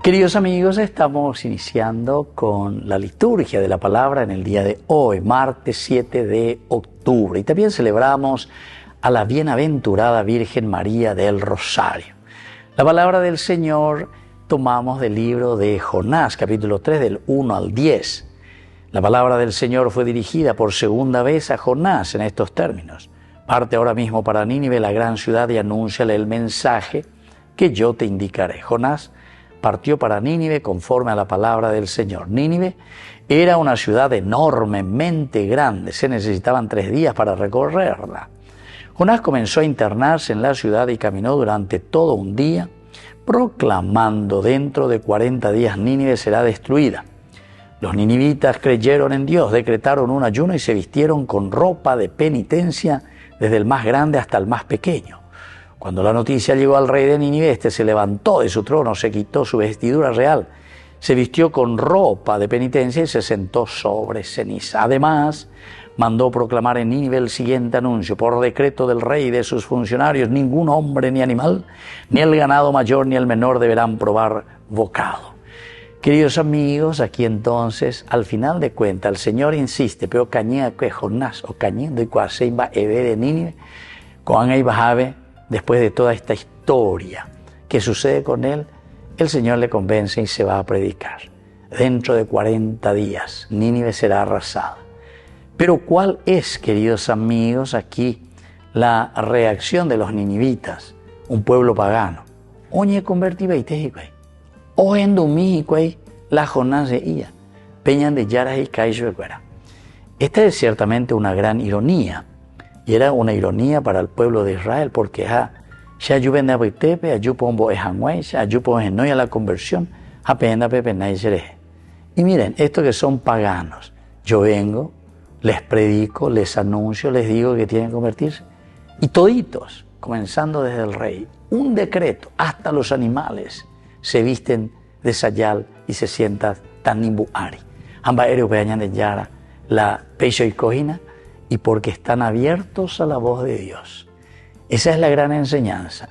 Queridos amigos, estamos iniciando con la liturgia de la palabra en el día de hoy, martes 7 de octubre. Y también celebramos a la bienaventurada Virgen María del Rosario. La palabra del Señor tomamos del libro de Jonás, capítulo 3, del 1 al 10. La palabra del Señor fue dirigida por segunda vez a Jonás en estos términos. Parte ahora mismo para Nínive, la gran ciudad, y anúnciale el mensaje que yo te indicaré. Jonás partió para Nínive conforme a la palabra del Señor. Nínive era una ciudad enormemente grande, se necesitaban 3 días para recorrerla. Jonás comenzó a internarse en la ciudad y caminó durante todo un día, proclamando: dentro de 40 días Nínive será destruida. Los ninivitas creyeron en Dios, decretaron un ayuno y se vistieron con ropa de penitencia, desde el más grande hasta el más pequeño. Cuando la noticia llegó al rey de Nínive, este se levantó de su trono, se quitó su vestidura real, se vistió con ropa de penitencia y se sentó sobre ceniza. Además, mandó proclamar en Nínive el siguiente anuncio: por decreto del rey y de sus funcionarios, ningún hombre ni animal, ni el ganado mayor ni el menor deberán probar bocado. Queridos amigos, aquí entonces, al final de cuentas, el Señor insiste: pero cañea que Jonás, o cañendo y cuaseimba eve de Nínive, con ahí bajabe. Después de toda esta historia que sucede con él, el Señor le convence y se va a predicar. Dentro de 40 días, Nínive será arrasada. Pero ¿cuál es, queridos amigos, aquí la reacción de los ninivitas, un pueblo pagano? Oñe convertibe y tejicuay. Ojendumijicuay la Jonás de ella. Peñan de yaras y caixuecuera. Esta es ciertamente una gran ironía. Y era una ironía para el pueblo de Israel, porque ayuben a Betepe, ayupombo ejanguay, ayupo enoy a la conversión, apenda pepe naisere. Y miren, estos que son paganos, yo vengo, les predico, les anuncio, les digo que tienen que convertirse. Y toditos, comenzando desde el rey, un decreto, hasta los animales se visten de sayal y se sientan tan nimbuari. Amba ereo peañan de yara, la pecho y cojina, y porque están abiertos a la voz de Dios. Esa es la gran enseñanza.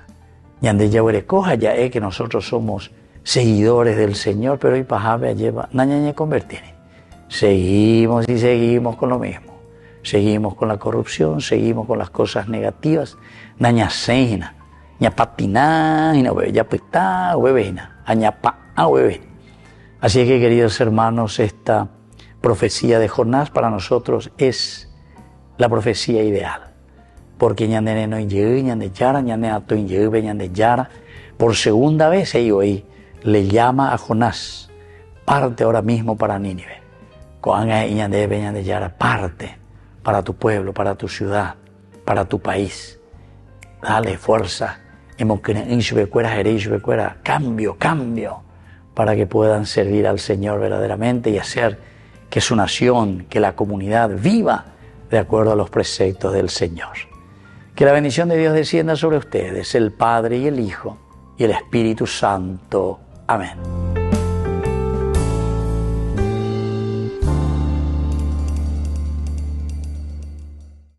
Yande yahuerecoja ya es que nosotros somos seguidores del Señor, pero hoy pajabe lleva nañañe convertir. Seguimos y seguimos con lo mismo. Seguimos con la corrupción, seguimos con las cosas negativas. Nañaseina, ñapatina, ñapetá, huevena, añapa, huevena. Así es que, queridos hermanos, esta profecía de Jonás para nosotros es la profecía ideal, porque ñandene no llegue, ñande yara, ñande ato llegue, ñande yara. Por segunda vez hoy le llama a Jonás: parte ahora mismo para Nínive. Coanga y ñande ñande yara, parte para tu pueblo, para tu ciudad, para tu país. Dale fuerza, cambio, para que puedan servir al Señor verdaderamente y hacer que su nación, que la comunidad viva de acuerdo a los preceptos del Señor. Que la bendición de Dios descienda sobre ustedes, el Padre y el Hijo y el Espíritu Santo. Amén.